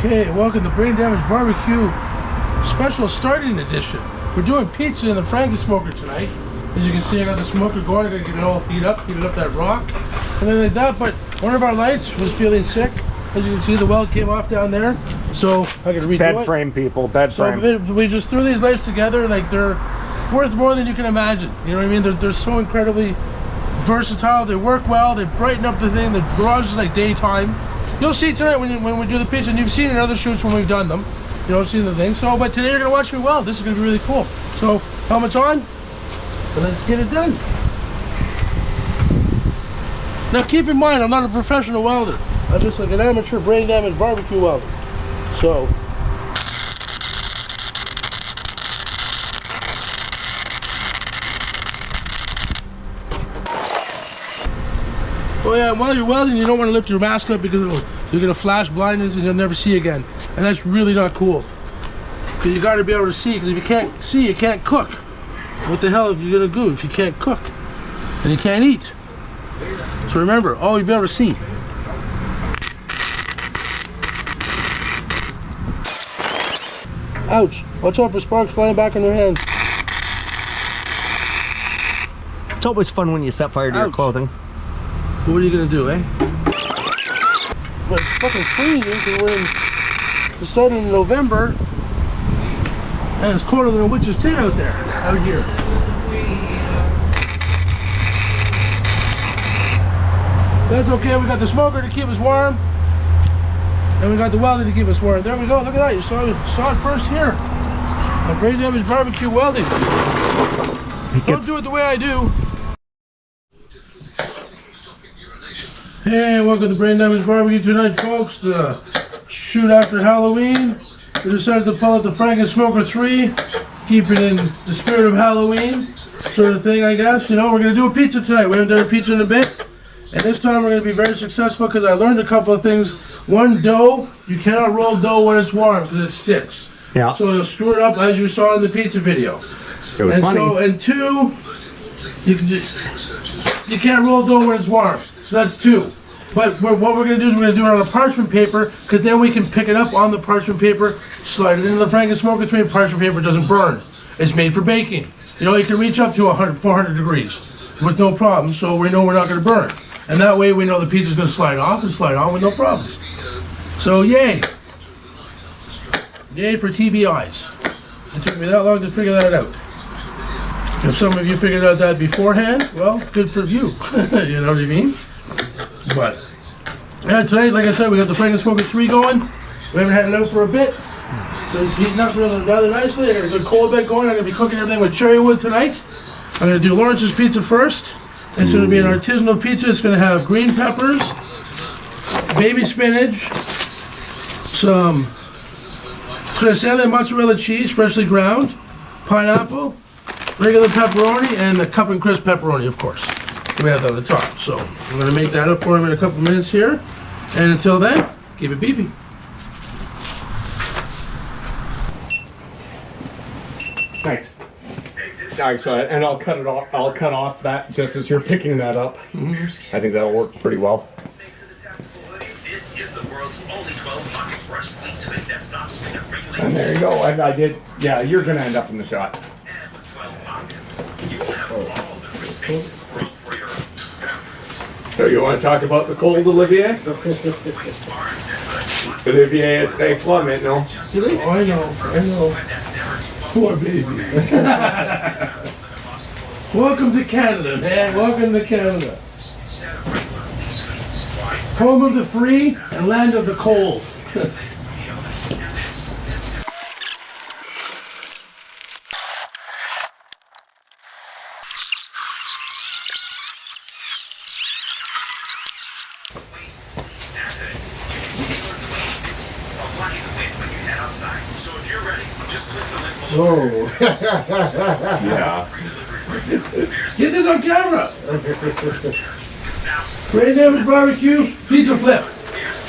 Okay, welcome to Brain Damage Barbecue Special Starting Edition. We're doing pizza in the Frankinsmoker tonight. As you can see, I got the smoker going. I gotta get it all heated up that rock, and then like that. But one of our lights was feeling sick. As you can see, the weld came off down there, so I gotta redo bed it. Frame, people, bed frame. So we just threw these lights together. Like, they're worth more than you can imagine. You know what I mean? They're so incredibly versatile. They work well. They brighten up the thing. The garage is like daytime. You'll see tonight when we do the pizza, and you've seen in other shoots when we've done them. You know, see the thing. So, but today you're gonna watch me weld. This is gonna be really cool. So, helmets on, and let's get it done. Now, keep in mind, I'm not a professional welder. I'm just like an amateur brain damage barbecue welder. So, oh yeah, while you're welding, you don't want to lift your mask up because you're gonna flash blindness and you'll never see again, and that's really not cool. Because you got to be able to see. Because if you can't see, you can't cook. What the hell are you gonna do if you can't cook and you can't eat? So remember, always be able to see. Ouch! Watch out for sparks flying back in your hands. It's always fun when you set fire to your clothing. What are you gonna do, eh? Well, it's fucking freezing because we're starting in November, and it's colder than a witch's tit out there, out here. That's okay. We got the smoker to keep us warm, and we got the welder to keep us warm. There we go. Look at that. You saw it first here. The Brain Damage Barbecue welding. Don't do it the way I do. Hey, welcome to Brain Damage Barbecue tonight, folks. The shoot after Halloween. We decided to pull out the Frankinsmoker 3, keep it in the spirit of Halloween, sort of thing, I guess. You know, we're going to do a pizza tonight. We haven't done a pizza in a bit. And this time we're going to be very successful because I learned a couple of things. One, dough. You cannot roll dough when it's warm because it sticks. Yeah. So you'll screw it up as you saw in the pizza video. It was funny. So, and two, you can't roll dough when it's warm. So that's two. But what we're going to do is we're going to do it on a parchment paper, because then we can pick it up on the parchment paper, slide it into the Frankinsmoker 3, and parchment paper doesn't burn. It's made for baking. You know, you can reach up to 100, 400 degrees with no problem, so we know we're not going to burn. And that way we know the pizza's going to slide off and slide on with no problems. So yay. Yay for TBIs. It took me that long to figure that out. If some of you figured out that beforehand, well, good for you. You know what I mean? But yeah, tonight, like I said, we got the Frankinsmoker 3 going. We haven't had it out for a bit, so it's heating up rather nicely. I got a good cold bed going. I'm gonna be cooking everything with cherry wood tonight. I'm gonna do Lawrence's pizza first. It's gonna be an artisanal pizza. It's gonna have green peppers, baby spinach, some mozzarella cheese, freshly ground, pineapple, regular pepperoni, and the cup and crisp pepperoni, of course. We have that on the top. So I'm going to make that up for him in a couple minutes here. And until then, keep it beefy. Nice. Nice, and I'll cut it off. I'll cut off that just as you're picking that up. I think that'll work pretty well. This is the world's only 12-pocket brush fleece hoodie that stops when it regulates. And there you go. And I did. Yeah, you're going to end up in the shot. And with 12 pockets, you will have all the free space in the world for your So you want to talk about the cold, Olivier? Olivier, it's a plummet, no? Oh, I know. Poor baby. Welcome to Canada, man. Welcome to Canada. Home of the free and land of the cold. So if you're ready, just click the link below. Whoa. Yeah. Get this on camera. Brain Damage Barbecue pizza flip.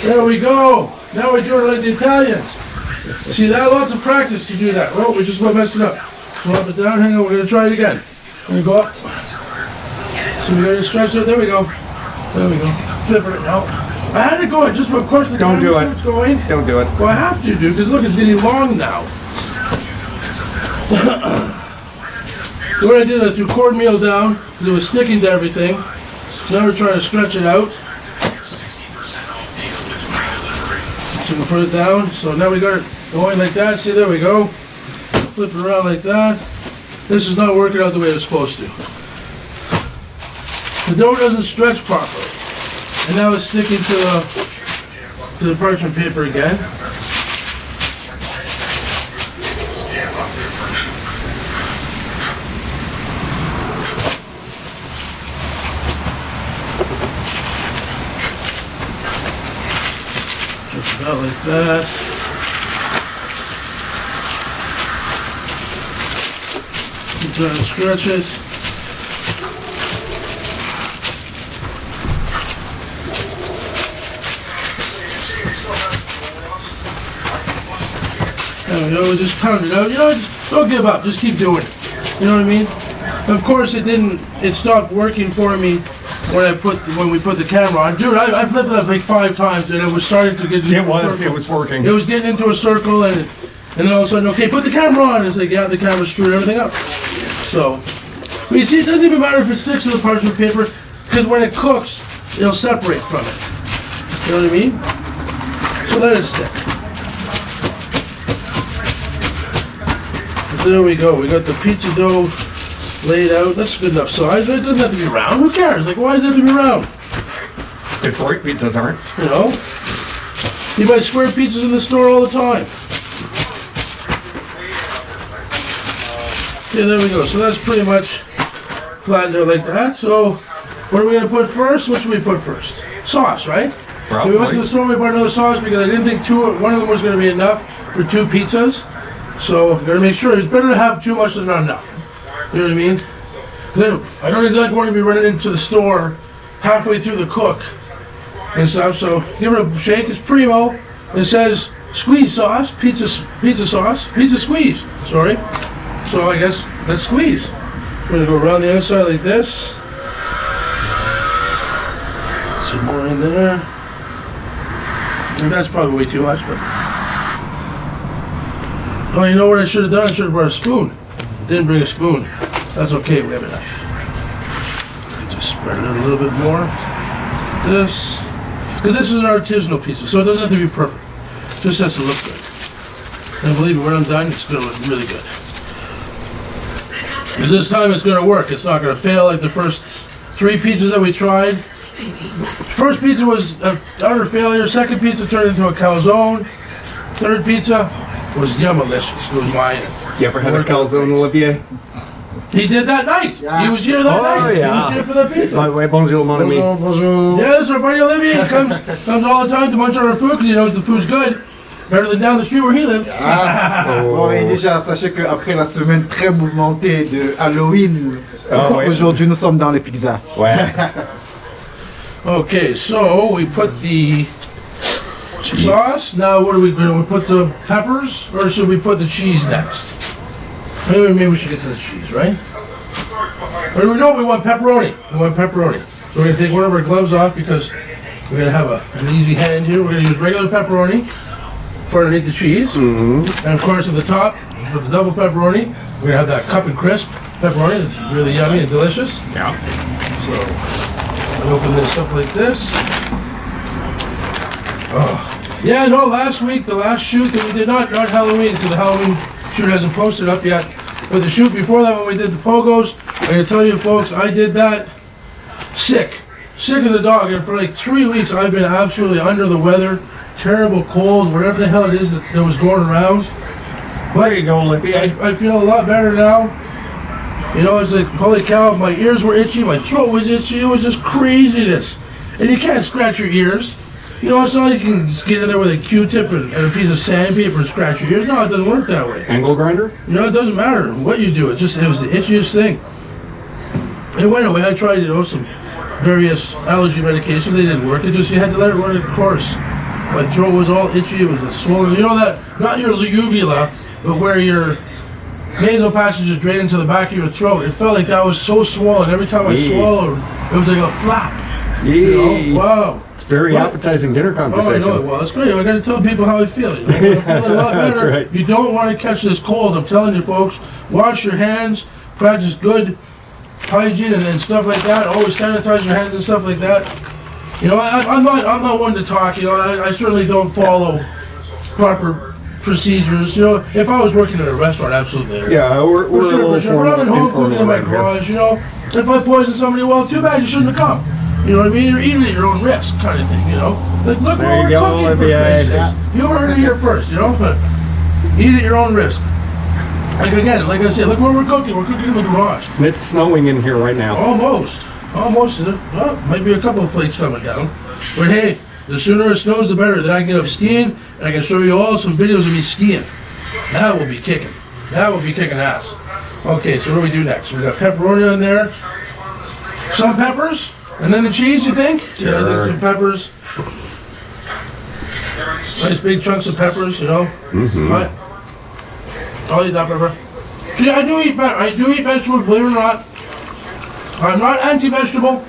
There we go. Now we're doing it like the Italians. See, that lots of practice to do that. Oh, we just about messed it up. Drop it down. Hang on. We're gonna try it again. There we go up. So we gotta stretch it. There we go. There we go. Flipping it now. I had to go in just of course the Don't do it. starts going. Don't do it. Well, I have to, dude, because look, it's getting long now. So what I did, I threw cornmeal down because it was sticking to everything. Now we're trying to stretch it out. So we put it down. So now we got it going like that. See, there we go. Flip it around like that. This is not working out the way it's supposed to. The dough doesn't stretch properly. And now it's sticking to the parchment paper again. Just about like that. Keep trying to stretch it. There we go, we just pound it out. You know, just don't give up, just keep doing it. You know what I mean? Of course it stopped working for me when we put the camera on. Dude, I flipped it up like 5 times and it was starting to get into It was working. It was getting into a circle and then all of a sudden, okay, put the camera on. It's like, yeah, the camera screwed everything up. So, but you see, it doesn't even matter if it sticks to the parchment paper because when it cooks, it'll separate from it. You know what I mean? So let it stick. There we go. We got the pizza dough laid out. That's good enough size. It doesn't have to be round. Who cares? Like, why does it have to be round? Detroit pizzas aren't. You know? You buy square pizzas in the store all the time. Yeah, there we go. So that's pretty much flattened out like that. So, what are we going to put first? What should we put first? Sauce, right? So we went to the store and we bought another sauce because I didn't think one of them was going to be enough for 2 pizzas. So, you gotta make sure, it's better to have too much than not enough. You know what I mean? Then, I don't exactly want to be running into the store halfway through the cook and stuff, so give it a shake. It's primo. It says squeeze sauce, pizza sauce, pizza squeeze, sorry. So I guess let's squeeze. We're gonna go around the outside like this. Some more in there. And that's probably way too much, but. Oh, you know what I should have done? I should have brought a spoon. Didn't bring a spoon. That's okay, we have a knife. Just spread it out a little bit more. This. Because this is an artisanal pizza, so it doesn't have to be perfect. It just has to look good. And believe me, when I'm done, it's going to look really good. And this time it's going to work. It's not going to fail like the first 3 pizzas that we tried. First pizza was an utter failure. Second pizza turned into a calzone. Third pizza was yummalicious. It was mine. You ever had a calzone, Olivier? He did that night. Yeah. He was here that night. Yeah. He was here for the pizza. Bonjour, mon ami. Bonjour. Yeah, that's our buddy Olivier. He comes all the time to munch on our food because he knows the food's good. Better than down the street where he lives. Bon, et déjà, sachez qu'après la semaine très mouvementée de Halloween, ouais. aujourd'hui nous sommes dans les pizzas. Ouais. Okay, so we put the sauce. Now what are we going to put the peppers or should we put the cheese next? Maybe we should get to the cheese, right? Or no, we want pepperoni. We want pepperoni. So we're going to take one of our gloves off because we're going to have an easy hand here. We're going to use regular pepperoni for underneath the cheese. And of course at the top, with the double pepperoni, we're going to have that cup and crisp pepperoni that's really yummy and delicious. Yeah. So we open this up like this. Oh. Yeah, no, last week, the last shoot that we did, not Halloween, because the Halloween shoot hasn't posted up yet, but the shoot before that when we did the pogos, I'm going to tell you folks, I did that sick of the dog, and for like 3 weeks I've been absolutely under the weather, terrible cold, whatever the hell it is that was going around. But There you go, Olivier. I feel a lot better now. You know, it's like, holy cow, my ears were itchy, my throat was itchy, it was just craziness. And you can't scratch your ears. You know, it's not like you can just get in there with a Q-tip and a piece of sandpaper and scratch your ears. No, it doesn't work that way. Angle grinder? You know, it doesn't matter what you do. It was the itchiest thing. It went away. I tried, some various allergy medication. They didn't work. You had to let it run its course. My throat was all itchy. It was a swollen. You know that, not your uvula, but where your nasal passages drain into the back of your throat. It felt like that was so swollen. Every time I swallowed, it was like a flap. You know? Wow. very appetizing dinner Oh, I conversation. know it was. Great. I got to tell people how I feel. You know? I'm feeling a lot That's better. right. You don't want to catch this cold. I'm telling you, folks. Wash your hands. Practice good hygiene and stuff like that. Always sanitize your hands and stuff like that. You know, I'm not one to talk. You know, I certainly don't follow proper procedures. You know, if I was working in a restaurant, absolutely. Yeah, we're a little But I'm at home cooking in my garage. You know, if I poison somebody, well, too bad. You shouldn't have come. You know what I mean? You're eating at your own risk, kind of thing. You know, like look There where you we're go, cooking. Olivier. For Christ's sakes. You heard it here first. You know, but eat at your own risk. Like again, like I said, look where we're cooking. We're cooking in the garage. And it's snowing in here right now. Almost. Well, might be a couple of flakes coming down. But hey, the sooner it snows, the better. Then I can get up skiing, and I can show you all some videos of me skiing. That will be kicking. That will be kicking ass. Okay, so what do we do next? We got pepperoni on there. Some peppers, and then the cheese, you think? Yeah, I think some peppers. Nice big chunks of peppers, you know? Right. I'll eat that pepper. See, I do eat vegetables, believe it or not. I'm not anti-vegetable,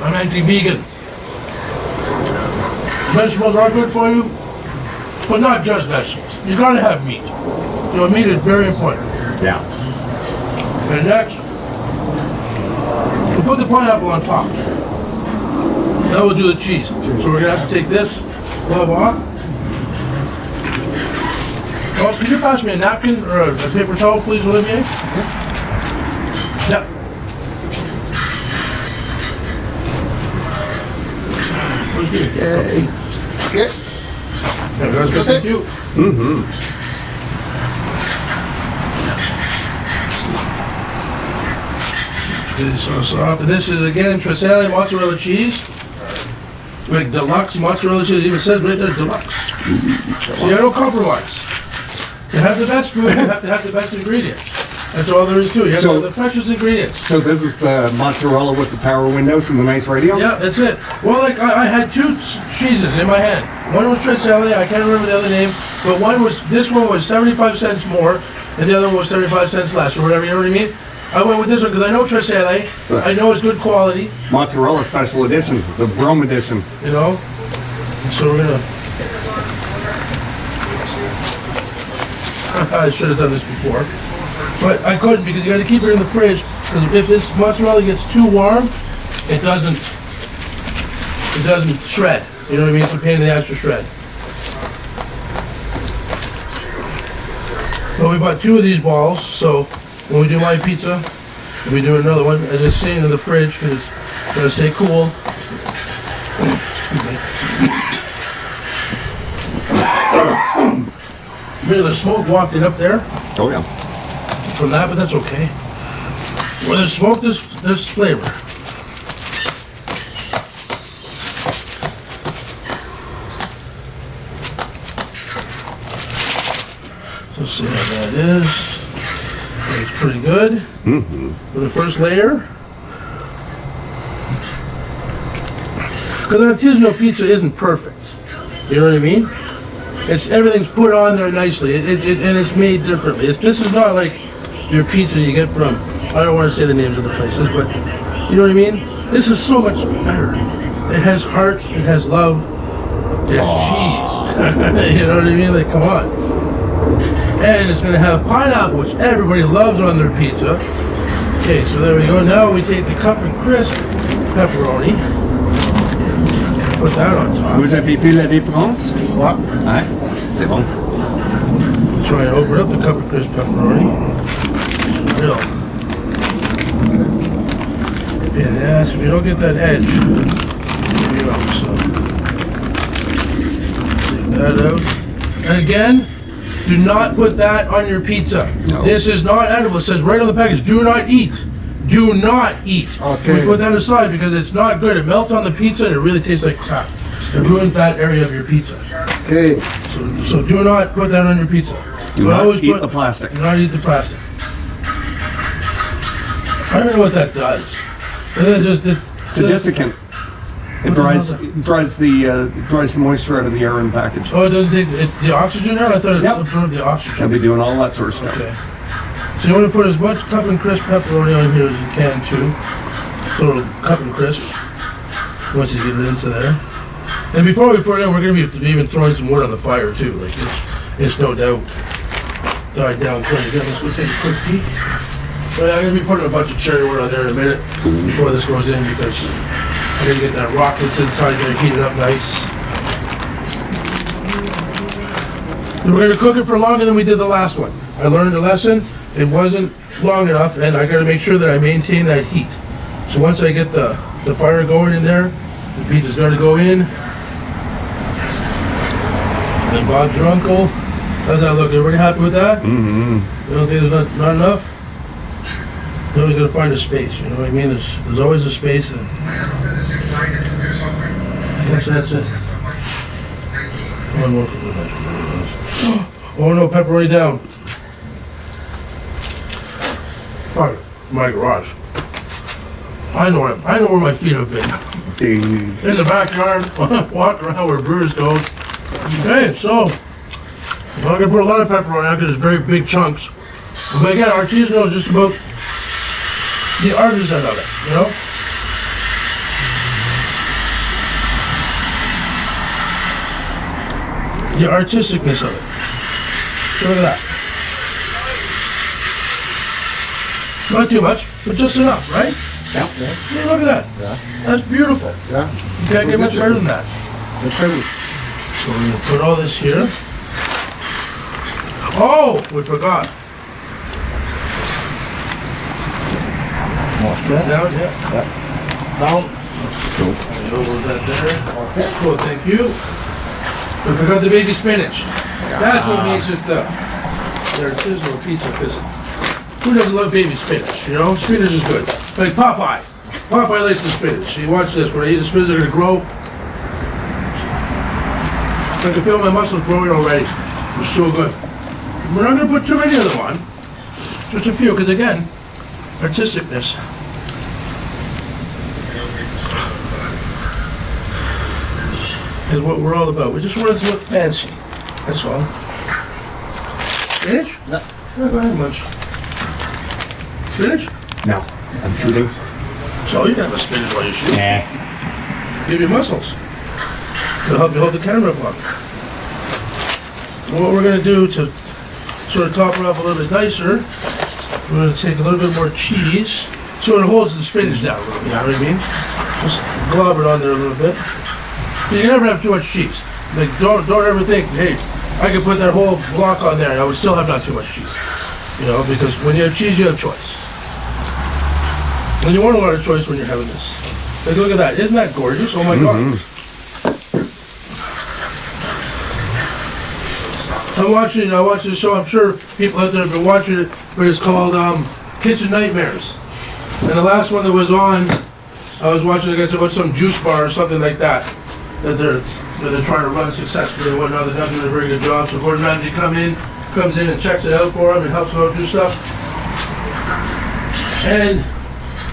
I'm anti-vegan. Vegetables are good for you, but not just vegetables. You gotta have meat. You know, meat is very important. Yeah. And next, we'll put the pineapple on top. Now we'll do the cheese. So we're gonna have to take this glove off. Oh, can you pass me a napkin or a paper towel, please, Olivier? Yes. Yep. Yay. Okay. There goes, good, thank you. This is so soft. And this is again Trisale mozzarella cheese. Like deluxe mozzarella cheese. It even says right there deluxe. So you don't compromise. You have the best food, you have to have the best ingredients. That's all there is to it. You have to have the freshest ingredients. So this is the mozzarella with the power windows and the nice radio? Yeah, that's it. Well, like I had two cheeses in my hand. One was Trisale, I can't remember the other name, but this one was 75 cents more, and the other one was 75 cents less, or whatever, you know what I mean? I went with this one because I know Trisale, I know it's good quality, Mozzarella special edition, the Brome edition. you know? So we're gonna... I should have done this before, but I couldn't because you got to keep it in the fridge. Because if this mozzarella gets too warm, it doesn't shred. You know what I mean? It's a pain in the ass to shred. But we bought two of these balls, so when we do my pizza, we do another one. As it's staying in the fridge because it's gonna stay cool. A bit of the smoke wafting up there Oh yeah. from that, but that's okay. Well, there's smoke, there's flavor. So let's see how that is. It's pretty good. For the first layer. Because an artisanal pizza isn't perfect. You know what I mean? Everything's put on there nicely, and it's made differently. This is not like your pizza you get from, I don't want to say the names of the places, but you know what I mean? This is so much better. It has heart, it has love, it has cheese. You know what I mean? Like, come on. And it's going to have pineapple, which everybody loves on their pizza. Okay, so there we go. Now we take the cup and crisp pepperoni. Put that on top. Vous avez vu la différence? Ouais. Ouais, c'est bon. Try and open up the cup of crisp pepperoni. Real. Yeah, so if you don't get that edge, you know, so take that out. And again, do not put that on your pizza. No. This is not edible. It says right on the package, do not eat. Do not eat. Okay. We put that aside because it's not good. It melts on the pizza and it really tastes like crap. It ruins that area of your pizza. Okay. So do not put that on your pizza. Do You not always eat put- the plastic. Do not eat the plastic. I don't know what that does. It's a desiccant. It dries the moisture out of the air in the package. Oh, it doesn't take the oxygen out? I thought it Yep. absorbed the I'll oxygen. be doing all that sort of stuff. Okay. So you want to put as much cup and crisp pepperoni on here as you can too. So it'll cup and crisp once you get it into there. And before we put it in, we're going to be even throwing some wood on the fire too. Like it's no doubt died down quite a bit. Let's go take a quick peek. But I'm going to be putting a bunch of cherry wood on there in a minute before this goes in because I got to get that rock that's inside there heated up nice. And we're going to cook it for longer than we did the last one. I learned a lesson. It wasn't long enough, and I got to make sure that I maintain that heat. So once I get the fire going in there, the pizza's got to go in. And Bob's your uncle. How's that look? Everybody happy with that? Mm-hmm. You don't think there's not enough? You always got to find a space. You know what I mean? There's always a space. And that's it. One more for the vegetables. Oh no, pepperoni down. Sorry, my garage. I know where my feet have been. In the backyard, walk around where Brewers goes. Okay, so I'm not gonna put a lot of pepperoni on because it's very big chunks. But again, artisanal is just about the artisan of it, you know? The artisticness of it. So look at that. Not too much, but just enough, right? Yeah. See, look at that. Yeah. That's beautiful. Yeah. You can't get much better than that. C'est très beau. So we're gonna put all this here. Oh, we forgot. Down, yeah. Down. Cool. Over that there. Cool, thank you. We forgot the baby spinach. That's what makes it the artisanal pizza, because who doesn't love baby spinach, you know? Spinach is good. Like Popeye. Popeye likes the spinach. See, watch this. When I eat the spinach, they're gonna grow. I can feel my muscles growing already. It's so good. We're not gonna put too many of them on. Just a few, because again, artisticness. Is what we're all about. We just want it to look fancy. That's all. Spinach? No. No, go ahead, munch. Spinach? No, I'm shooting. So you can have a spinach while you shoot. Yeah. Give you muscles. It'll help you hold the camera up longer. What we're going to do to sort of top it off a little bit nicer, we're going to take a little bit more cheese so it holds the spinach down a little bit, you know what I mean? Just glob it on there a little bit. You can never have too much cheese. Like, don't ever think, hey, I could put that whole block on there and I would still have not too much cheese. You know, because when you have cheese, you have choice. And you want a lot of choice when you're having this. Like, look at that. Isn't that gorgeous? Oh my God. I watched the show. I'm sure people out there have been watching it, but it's called Kitchen Nightmares. And the last one that was on, I was watching, I guess, about some juice bar or something like that they're trying to run successfully and whatnot. They're not doing a very good job. So Gordon Ramsay comes in and checks it out for them and helps them out do stuff. And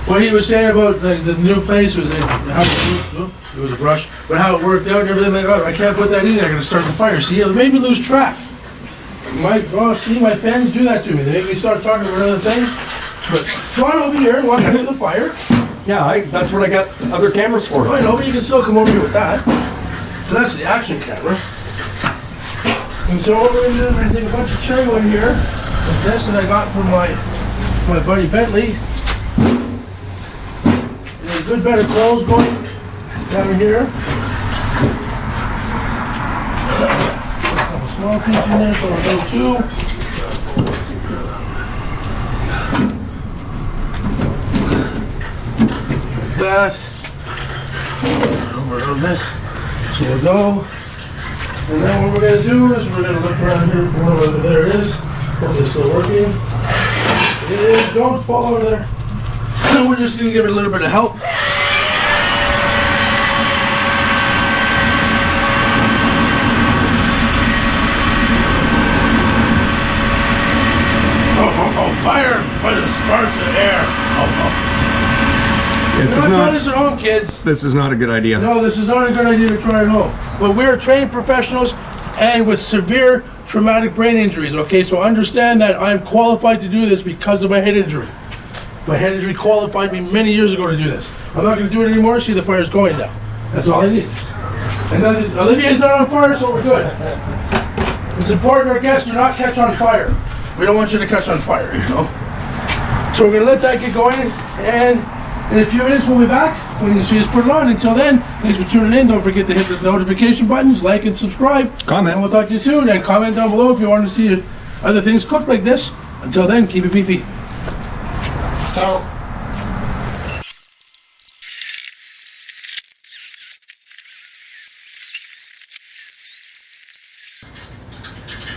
what he was saying about the new place was how it was a brush, but how it worked out and everything like that. I can't put that in there. I gotta start the fire. See, it made me lose track. My fans do that to me. They make me start talking about other things. But come on over here and walk into the fire. Yeah, that's what I got other cameras for. I know, but you can still come over here with that. So that's the action camera. And so what we're gonna do is we're gonna take a bunch of cherry wood here. That's this that I got from my buddy Bentley. There's a good bed of coals going down here. A couple small pieces in there, so we'll go two. That. Over on this. So we'll go. And then what we're going to do is we're going to look around here for whether there is. Hopefully it's still working. It is. Don't fall over there. And we're just going to give it a little bit of help. Oh, fire! By the sparks of air. This You're not trying this at home, kids. This is not a good idea. No, this is not a good idea to try at home. But we're trained professionals and with severe traumatic brain injuries, okay? So understand that I'm qualified to do this because of my head injury. My head injury qualified me many years ago to do this. I'm not going to do it anymore. See, the fire's going down. That's all I need. And then Olivier's not on fire, so we're good. It's important our guests do not catch on fire. We don't want you to catch on fire, you know. So we're gonna let that get going, and in a few minutes we'll be back when you see us put it on. Until then, thanks for tuning in. Don't forget to hit the notification buttons, like and subscribe. Comment. And we'll talk to you soon. And comment down below if you want to see other things cooked like this. Until then, keep it beefy. Ciao.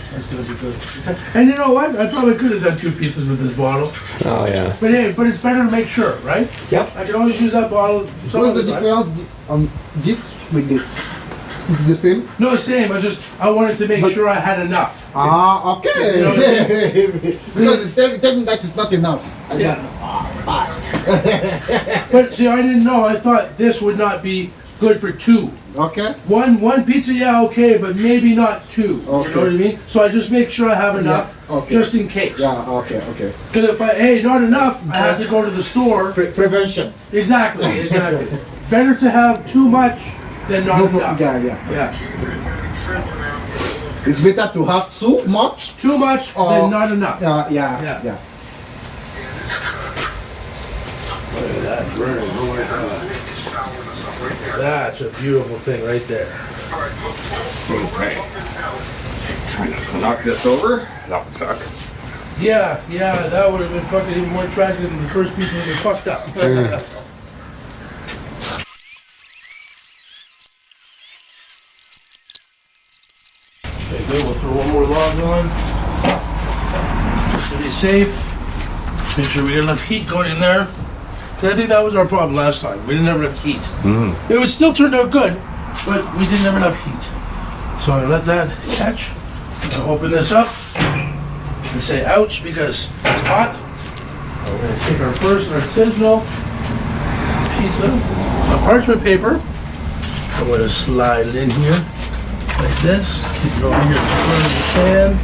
That's gonna be good. And you know what? I probably could have done 2 pizzas with this bottle. Oh yeah. But hey, it's better to make sure, right? Yep. I can always use that bottle. some What's the other time. difference on this with this? It's the same? No, same. I wanted to make sure I had enough. Ah, okay. You know what I Because it's telling that it's not enough. Yeah. But see, I didn't know. I thought this would not be good for 2. Okay. One pizza, yeah, okay, but maybe not 2. You know Okay. what I mean? So I just make sure I have enough, okay. just in case. Yeah, okay, okay. Because if hey, not enough, I have to go to the store. Prevention. Exactly. Better to have too much than not No enough. problem. Yeah. Yeah. It's better to have too much. Too much than not enough. Yeah. Look at that burning. Oh my God. That's a beautiful thing right there. Okay. Trying to knock this over. That would suck. Yeah, that would have been fucking even more tragic than the first pizza that fucked up. Okay, good. We'll throw one more log on. To be safe. Make sure we get enough heat going in there. 'Cause I think that was our problem last time. We didn't have enough heat. It was still turned out good, but we didn't have enough heat. So I'm gonna let that catch. I'm gonna open this up and say ouch because it's hot. We're gonna take our first artisanal pizza, a parchment paper. I'm gonna slide it in here like this. Keep it over here as far as you can.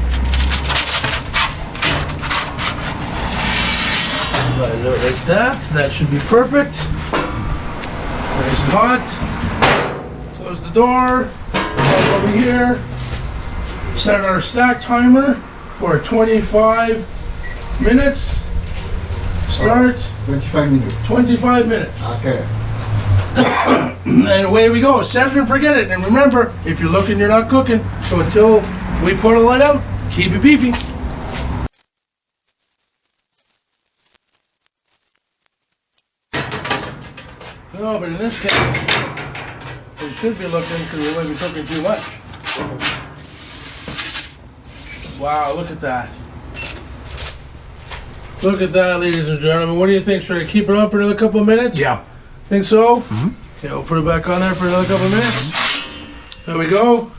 Slide it out like that. That should be perfect. Nice and hot. Close the door. Come over here. Set our stack timer for 25 minutes. Start 25 minutes. 25 minutes. Okay. And away we go. Set it and forget it. And remember, if you're looking, you're not cooking. So until we put a light out, keep it beefy. No, but in this case, we should be looking because we might be cooking too much. Wow, look at that. Look at that, ladies and gentlemen. What do you think? Should I keep it on for another couple of minutes? Yeah. Think so? Mm-hmm. Okay, we'll put it back on there for another couple of minutes. There we go.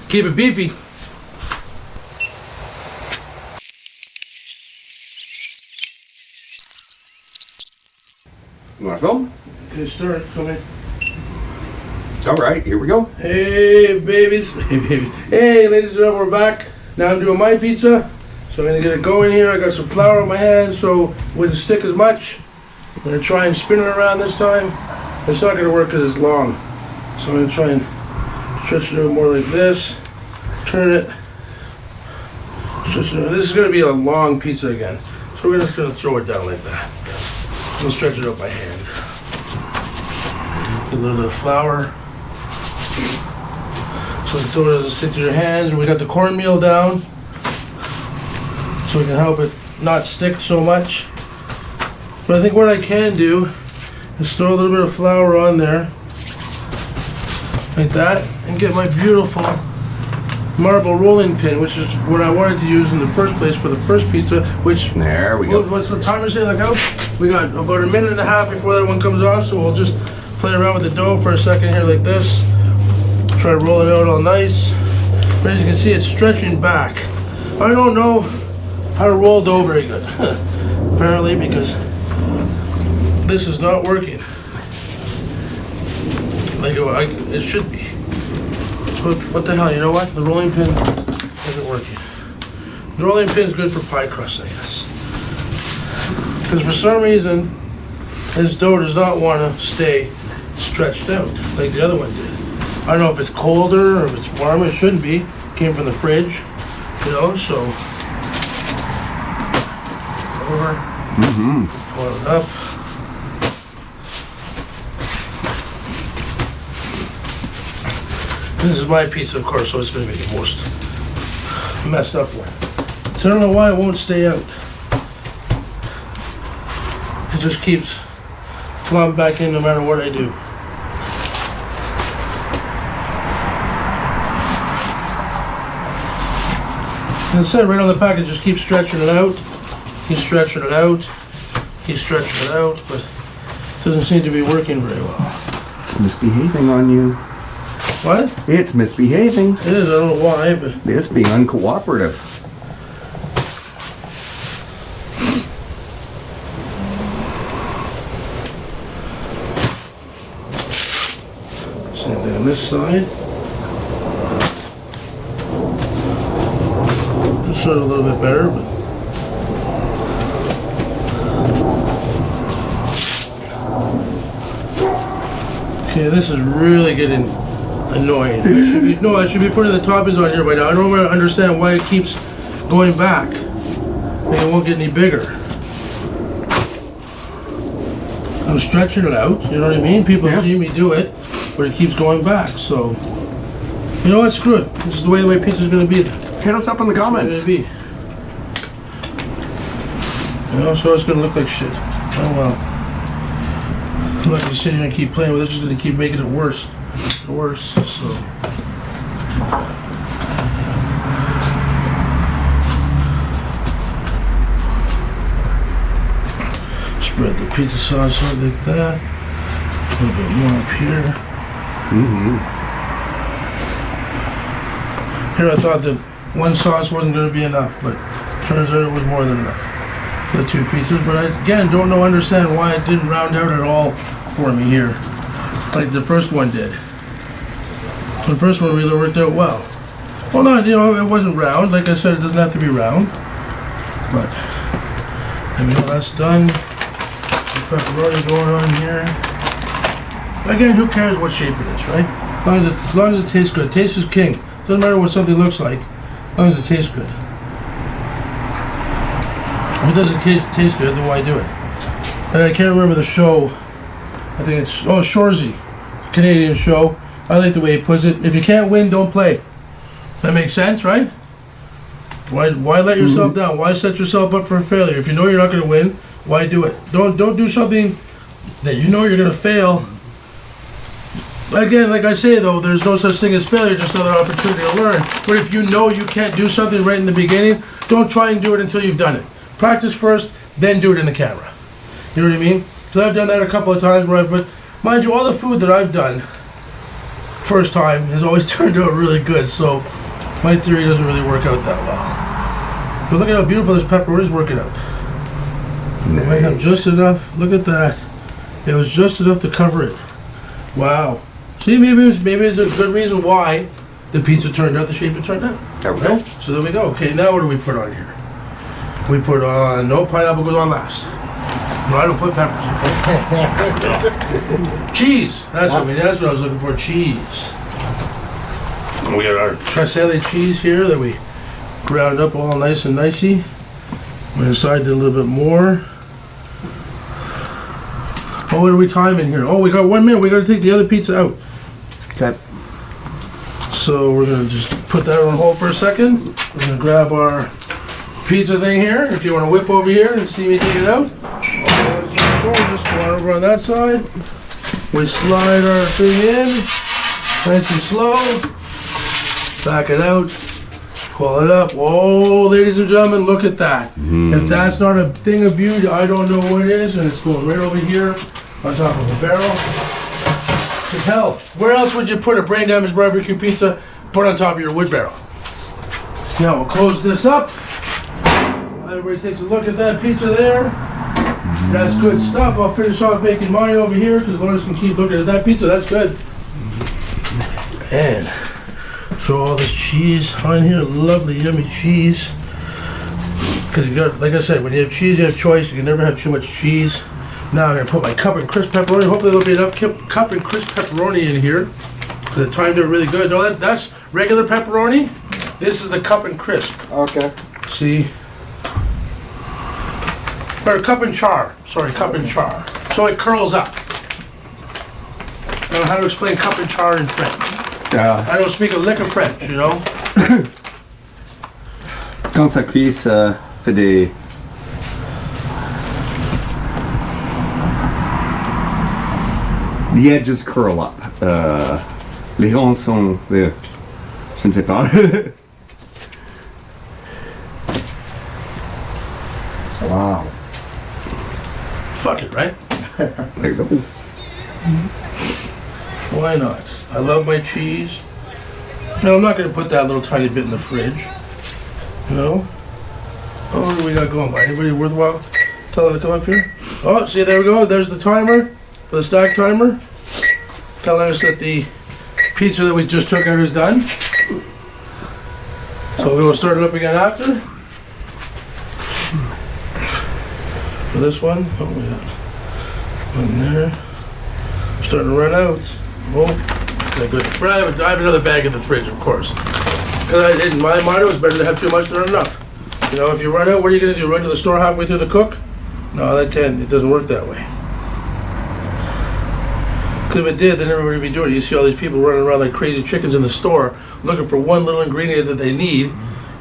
Keep it beefy. You want to film? Okay, start. Come in. All right, here we go. Hey, babies. Hey, babies. Hey, ladies and gentlemen, we're back. Now I'm doing my pizza. So I'm going to get it going here. I got some flour in my hand so it wouldn't stick as much. I'm going to try and spin it around this time. It's not going to work because it's long. So I'm going to try and stretch it out more like this. Turn it. Stretch it out. This is going to be a long pizza again. So we're just going to throw it down like that. We'll stretch it out by hand. Get a little bit of flour. So the dough doesn't stick to your hands. And we got the cornmeal down. So we can help it not stick so much. But I think what I can do is throw a little bit of flour on there. Like that. And get my beautiful marble rolling pin, which is what I wanted to use in the first place for the first pizza, which... There we go. What's the timer say? Like how? We got about a minute and a half before that one comes off, so we'll just play around with the dough for a second here like this. Try to roll it out all nice. But as you can see, it's stretching back. I don't know how to roll dough very good, apparently, because this is not working like it should be. What the hell, you know what? The rolling pin isn't working. The rolling pin is good for pie crust, I guess. Because for some reason, this dough does not want to stay stretched out like the other one did. I don't know if it's colder or if it's warmer. It shouldn't be. Came from the fridge, you know. So over, pull it up. This is my pizza, of course, so it's going to be the most messed up one. So I don't know why it won't stay out. It just keeps flopping back in no matter what I do. And it said right on the package, just keep stretching it out, keep stretching it out, keep stretching it out, but it doesn't seem to be working very well. It's misbehaving on you. What? It's misbehaving. It is, I don't know why, but It's being uncooperative. same thing on this side. This side a little bit better, but okay, this is really getting annoying. I should be putting the toppings on here by now. I don't really understand why it keeps going back. Like it won't get any bigger. I'm stretching it out, you know what I mean? People see me do it, but it keeps going back. So, you know what? Screw it. This is the way my pizza's going to be then. Hit us up in the comments. It's going to be. You know, so it's going to look like shit. Oh well. I'm not going to sit here and keep playing with it. It's just going to keep making it worse. Worse, so. Spread the pizza sauce out like that. A little bit more up here. Here I thought that one sauce wasn't going to be enough, but turns out it was more than enough for the two pizzas. But I, again, don't understand why it didn't round out at all for me here, like the first one did. The first one really worked out well. Well, no, you know, it wasn't round. Like I said, it doesn't have to be round. But, I mean, that's done. The pepperoni going on here. Again, who cares what shape it is, right? As long as it tastes good. Taste is king. Doesn't matter what something looks like, as long as it tastes good. If it doesn't taste good, then why do it? And I can't remember the show. I think it's, Shorzy. Canadian show. I like the way he puts it. If you can't win, don't play. That makes sense, right? Why let yourself down? Why set yourself up for failure? If you know you're not going to win, why do it? Don't do something that you know you're going to fail. Again, like I say though, there's no such thing as failure, just another opportunity to learn. But if you know you can't do something right in the beginning, don't try and do it until you've done it. Practice first, then do it in the camera. You know what I mean? Because I've done that a couple of times but mind you, all the food that I've done first time has always turned out really good, so my theory doesn't really work out that well. But look at how beautiful this pepperoni is working out. Nice. I might have just enough. Look at that. It was just enough to cover it. Wow. See, maybe it's a good reason why the pizza turned out the shape it turned out. There we go. So there we go. Okay, now what do we put on here? We put on, no, pineapple goes on last. No, I don't put peppers. Cheese. That's what I was looking for. Cheese. We got our Treselle cheese here that we ground up all nice and nicey. We decided a little bit more. Oh, what are we timing here? Oh, we got 1 minute. We got to take the other pizza out. Okay. So we're gonna just put that on hold for a second. We're gonna grab our pizza thing here. If you want to whip over here and see me take it out. Just go over on that side. We slide our thing in, nice and slow. Back it out. Pull it up. Oh, ladies and gentlemen, look at that. If that's not a thing of beauty, I don't know what is. And it's going right over here on top of the barrel. To hell, where else would you put a brain damaged barbecue pizza? Put on top of your wood barrel. Now we'll close this up. Everybody takes a look at that pizza there. That's good stuff. I'll finish off making mine over here because Lawrence can keep looking at that pizza. That's good. And throw all this cheese on here. Lovely, yummy cheese. Because you got, like I said, when you have cheese, you have choice. You can never have too much cheese. Now I'm gonna put my cup and crisp pepperoni. Hopefully there'll be enough cup and crisp pepperoni in here. The timed it really good. No, that's regular pepperoni. This is the cup and crisp. Okay. See? Or cup and char. Sorry, cup and char. So it curls up. I don't know how to explain cup and char in French. I don't speak a lick of French, you know? Quand ça cuit, ça fait des... The edges curl up. Les ronds sont... je ne sais pas. Wow. Fuck it, right? There you go. Why not? I love my cheese. Now, I'm not going to put that little tiny bit in the fridge. You know? Oh, what do we got going by? Anybody worthwhile telling to come up here? Oh, see, there we go. There's the timer, the stack timer, telling us that the pizza that we just took out is done. So we will start it up again after. For this one, oh, we got one there. Starting to run out. Oh, okay, good. But I have another bag in the fridge, of course. Because my motto is better to have too much than enough. You know, if you run out, what are you going to do? Run to the store halfway through the cook? No, that can't. It doesn't work that way. Because if it did, then everybody would be doing it. You see all these people running around like crazy chickens in the store looking for one little ingredient that they need.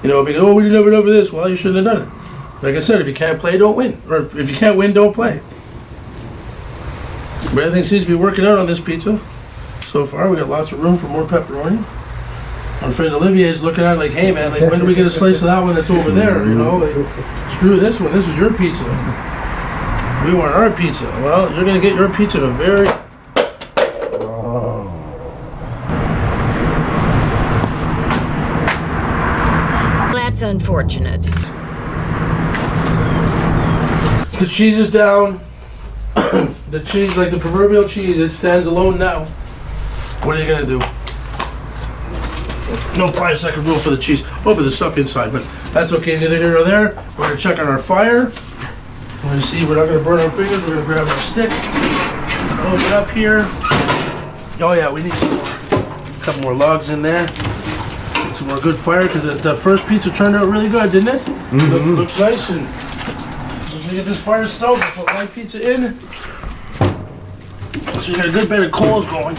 You know, because, oh, we didn't have it over this. Well, you shouldn't have done it. Like I said, if you can't play, don't win. Or if you can't win, don't play. But everything seems to be working out on this pizza. So far, we got lots of room for more pepperoni. Our friend Olivier is looking at it like, hey man, like when do we get a slice of that one that's over there? You know, like, screw this one, this is your pizza. We want our pizza. Well, you're gonna get your pizza in a very... That's unfortunate. The cheese is down. The cheese, like the proverbial cheese, it stands alone now. What are you gonna do? No 5-second rule for the cheese. Oh, for the stuff inside, but that's okay, neither here nor there. We're gonna check on our fire. We're gonna see, we're not gonna burn our fingers. We're gonna grab our stick, open up here. Oh yeah, we need some more. A couple more logs in there. Get some more good fire, because the first pizza turned out really good, didn't it? Looks nice, and let me get this fire stove. I'll put my pizza in. So we got a good bit of coals going.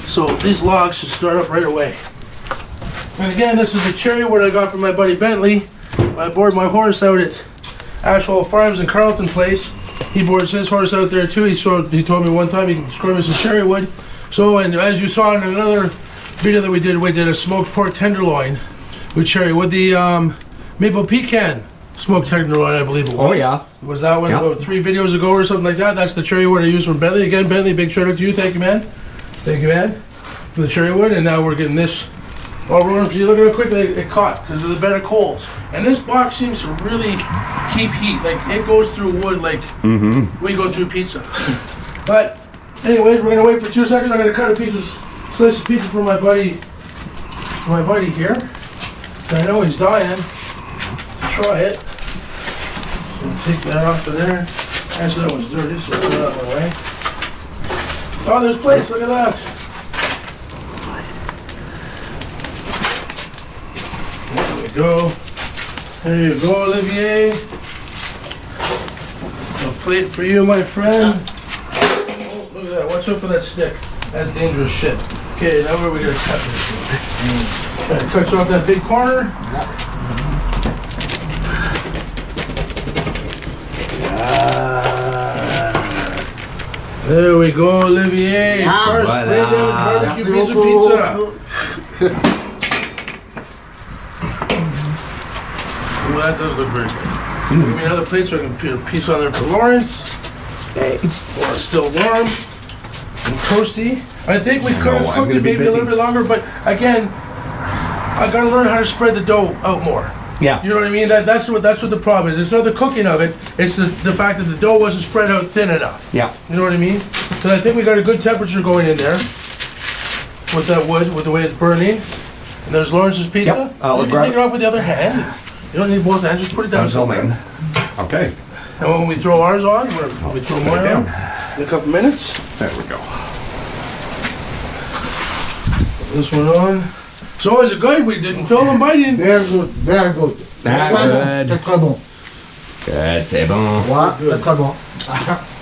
So these logs should start up right away. And again, this is a cherry wood I got from my buddy Bentley. I board my horse out at Ashwell Farms in Carleton Place. He boards his horse out there too. He told me one time he can score me some cherry wood. So, and as you saw in another video that we did a smoked pork tenderloin with cherry wood. The maple pecan smoked tenderloin, I believe it was. Oh yeah. Was that one about 3 videos ago or something like that? That's the cherry wood I used from Bentley. Again, Bentley, big shout out to you. Thank you, man. Thank you, man, for the cherry wood. And now we're getting this. Well, if you look at how quickly it caught because of the bed of coals. And this box seems to really keep heat. Like it goes through wood like we go through pizza. But anyways, we're gonna wait for 2 seconds. I'm gonna cut a slice of pizza for my buddy here. I know he's dying to try it. So take that off of there. Actually, that one's dirty, so I'll put that one away. Oh, there's plates. Look at that. There we go. There you go, Olivier. A plate for you, my friend. Oh, look at that. Watch out for that stick. That's dangerous shit. Okay, now where are we going to cut this? Try to cut you off that big corner. There we go, Olivier. First Voilà. barbecue piece of pizza. Well, that does look very good. Give me another plate so I can put a piece on there for Lawrence. While it's still warm and toasty. I think we could have cooked it maybe a little bit longer, but again, I gotta learn how to spread the dough out more. Yeah. You know what I mean? That's what the problem is. It's not the cooking of it. It's the fact that the dough wasn't spread out thin enough. Yeah. You know what I mean? So I think we got a good temperature going in there with that wood, with the way it's burning. And there's Lawrence's pizza. Yep. I'll You can grab take it off with the other hand. You don't need both hands. Just put it down somewhere. Okay. And when we throw ours on, we'll probably throw mine on in a couple minutes. There we go. This one on. It's always a good. We didn't film them biting. Very good, very good. That's Très bon, good. c'est très bon. Good, c'est bon. Ouais, c'est très bon.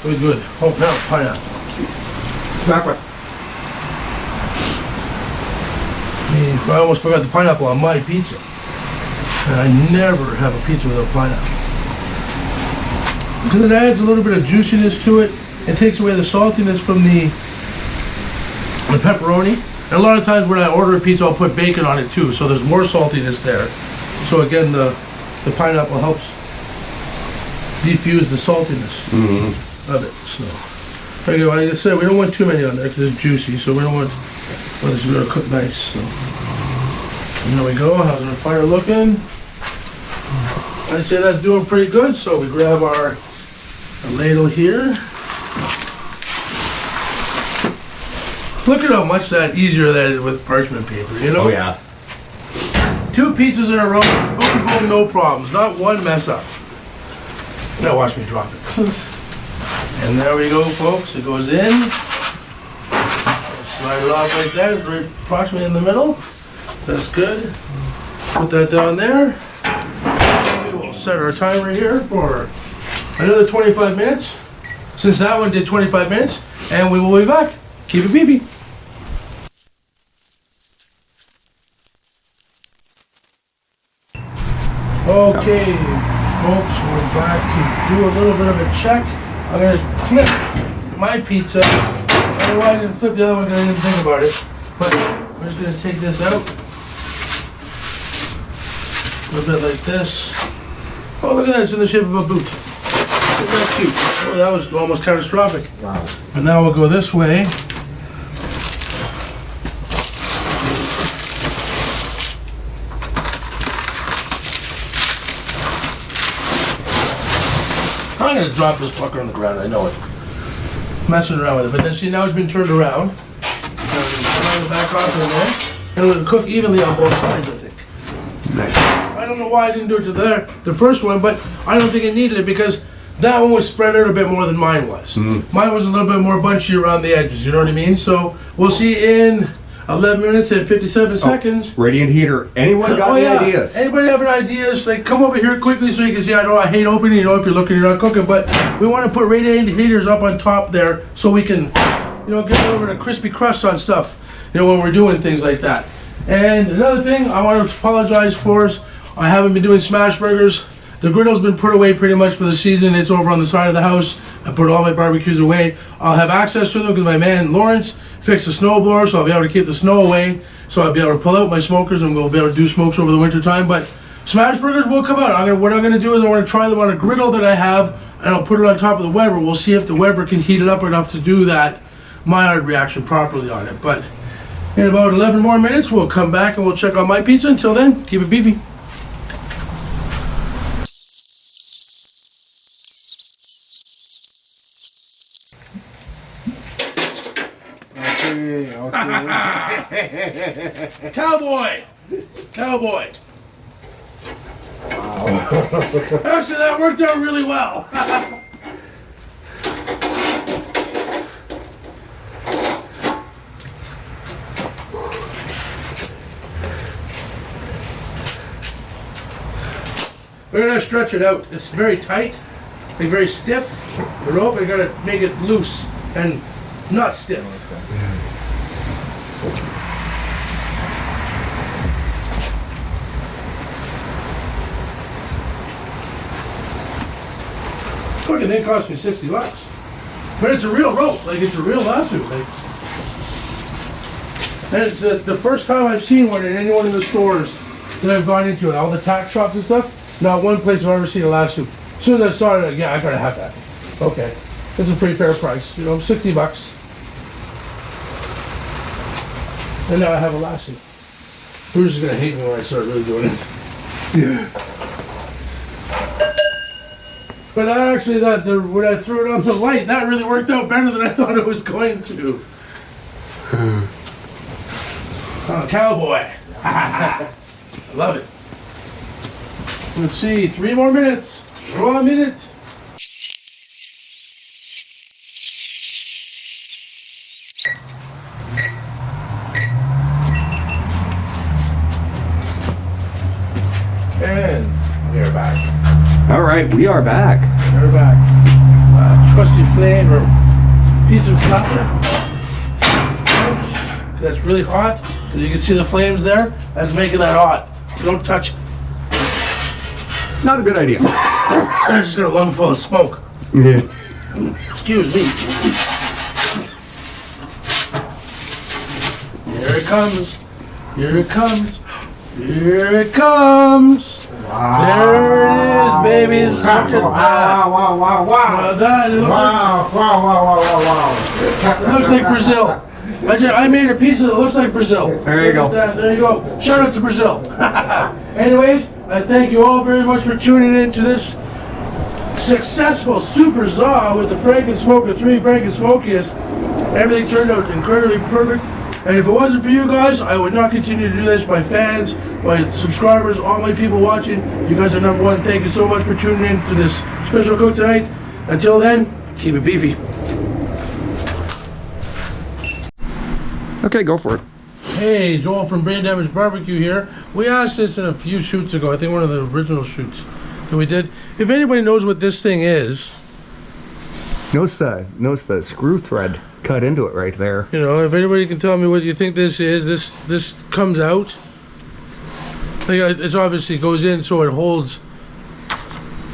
Good, good. Oh, now pineapple. C'est parfait. I almost forgot the pineapple on my pizza. And I never have a pizza without pineapple. Because it adds a little bit of juiciness to it. It takes away the saltiness from the pepperoni. And a lot of times when I order a pizza, I'll put bacon on it too. So there's more saltiness there. So again, the pineapple helps diffuse the saltiness of it. So, okay, like I said, we don't want too many on there because it's juicy. So we don't want, well, it's going to cook nice. So. And there we go. How's our fire looking? I'd say that's doing pretty good. So we grab our ladle here. Look at how much that easier that is with parchment paper, you know? Oh yeah. 2 pizzas in a row, boom, boom, no problems. Not one mess up. Now watch me drop it. And there we go, folks. It goes in. Slide it off like that. It's right approximately in the middle. That's good. Put that down there. We will set our timer here for another 25 minutes. Since that one did 25 minutes. And we will be back. Keep it beefy. Okay, folks, we're back to do a little bit of a check. I'm going to flip my pizza. I don't know why I didn't flip the other one because I didn't think about it. But we're just going to take this out. A little bit like this. Oh, look at that. It's in the shape of a boot. Isn't that cute? Oh, that was almost catastrophic. Wow. And now we'll go this way. I'm gonna drop this fucker on the ground, I know it. Messing around with it, but then see, now it's been turned around. Turn the back off in there. And it'll cook evenly on both sides, I think. Nice. I don't know why I didn't do it to the first one, but I don't think it needed it because that one was spread out a bit more than mine was. Mine was a little bit more bunchy around the edges, you know what I mean? So we'll see in 11 minutes and 57 seconds. Radiant heater. Anyone got any ideas? Anybody have any ideas? Like, come over here quickly so you can see. I know I hate opening, you know, if you're looking, you're not cooking, but we want to put radiant heaters up on top there so we can, you know, get a little bit of crispy crust on stuff, you know, when we're doing things like that. And another thing I want to apologize for is I haven't been doing smash burgers. The griddle's been put away pretty much for the season. It's over on the side of the house. I put all my barbecues away. I'll have access to them because my man Lawrence fixed the snowblower, so I'll be able to keep the snow away. So I'll be able to pull out my smokers and we'll be able to do smokes over the winter time. But smash burgers will come out. What I'm going to do is I want to try them on a griddle that I have, and I'll put it on top of the Weber. We'll see if the Weber can heat it up enough to do that Maillard reaction properly on it. But in about 11 more minutes, we'll come back and we'll check on my pizza. Until then, keep it beefy. Okay. Cowboy! Cowboy! Actually, that worked out really well. We're gonna stretch it out. It's very tight, like very stiff. The rope, we gotta make it loose and not stiff. Fucking thing cost me $60. But it's a real rope, like it's a real lasso. Like. And it's the first time I've seen one in any one of the stores that I've gone into, all the tack shops and stuff. Not one place I've ever seen a lasso. As soon as I saw it, like, yeah, I gotta have that. Okay, this is a pretty fair price, you know, $60. And now I have a lasso. Who's just gonna hate me when I start really doing it? Yeah. But I actually thought when I threw it on the light, that really worked out better than I thought it was going to. Oh, cowboy. I love it. Let's see, 3 more minutes. 1 minute. back. All right, we are back. We're back. Trusty flame or piece of flatware. Oops. That's really hot. As you can see the flames there. That's making that hot. So don't touch it. Not a good idea. I just got a lung full of smoke. Yeah. Excuse me. Here it comes. Here it comes. Here it comes. There it is, baby. Look at that. Wow. Well done. It looks like- It looks like Brazil. I made a pizza that looks like Brazil. There you go. Look at that. There you go. Shout out to Brazil. Anyways, I thank you all very much for tuning in to this successful Super Zaw with the Frankinsmoker 3 Frankinsmokiest. Everything turned out incredibly perfect. And if it wasn't for you guys, I would not continue to do this. My fans, my subscribers, all my people watching, you guys are number one. Thank you so much for tuning in to this special cook tonight. Until then, keep it beefy. Okay, go for it. Hey, Joel from BrainDamageBBQ here. We asked this in a few shoots ago. I think one of the original shoots that we did. If anybody knows what this thing is, Notice the screw thread cut into it right there. you know, if anybody can tell me what you think this is, this comes out. Like it's obviously goes in so it holds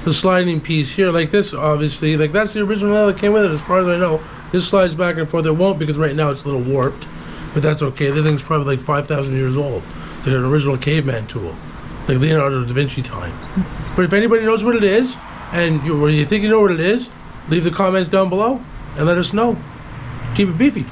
the sliding piece here like this. Obviously, like that's the original that came with it. As far as I know, this slides back and forth. It won't because right now it's a little warped, but that's okay. The thing's probably like 5,000 years old. It's like an original caveman tool, like Leonardo da Vinci time. But if anybody knows what it is, and you think you know what it is, leave the comments down below and let us know. Keep it beefy.